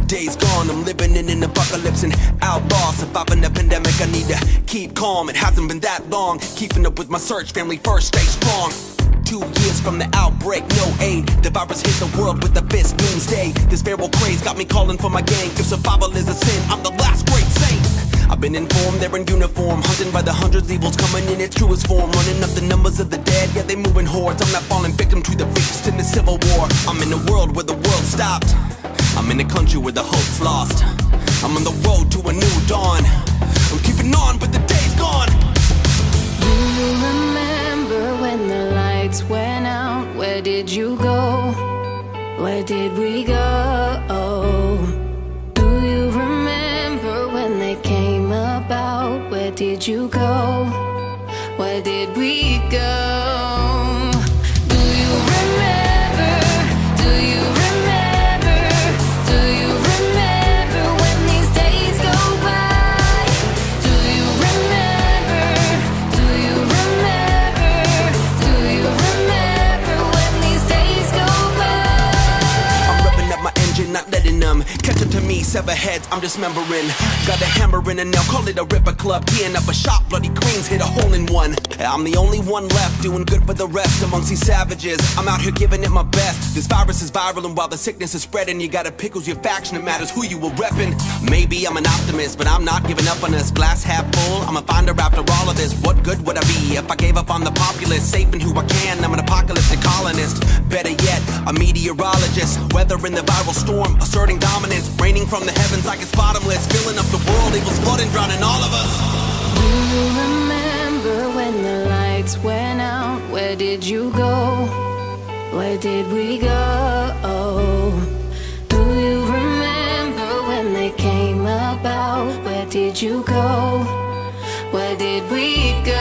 days gone, I'm living in an apocalypse and outlaw. Surviving the pandemic, I need to keep calm. It hasn't been that long, keeping up with my search, family first, stay strong. 2 years from the outbreak, no aid. The virus hit the world with a fist, doomsday. This feral craze got me calling for my gang. If survival is a sin, I'm the last great saint. I've been informed they're in uniform, hunting by the hundreds, evil's coming in its truest form. Running up the numbers of the dead, yeah, they move in hordes. I'm not falling victim to the beast in the civil war. I'm in a world where the world stopped. I'm in a country where the hope's lost. I'm on the road to a new dawn. I'm keeping on, but the day's gone. Do you remember when the lights went out? Where did you go? Where did we go? Do you remember when they came about? Where did you go? Where did we go? Do you remember? Do you remember? Do you remember when these days go by? Do you remember? Do you remember? Do you remember when these days go by? I'm revving up my engine, not letting them catch up to me. Sever heads, I'm dismembering. Got a hammer and a nail, call it a ripper club. Teeing up a shot, bloody queens hit a hole in one. I'm the only one left, doing good for the rest amongst these savages. I'm out here giving it my best. This virus is viral and while the sickness is spreading, you gotta pick who's your faction, it matters who you were repping. Maybe I'm an optimist, but I'm not giving up on us. Glass half full, I'm a finder after all of this. What good would I be if I gave up on the populace? Saving who I can, I'm an apocalyptic colonist. Better yet, a meteorologist. Weathering the viral storm, asserting dominance. Raining from the heavens like it's bottomless. Filling up the world, evil's flooding, drowning all of us. Do you remember when the lights went out? Where did you go? Where did we go? Do you remember when they came about? Where did you go? Where did we go?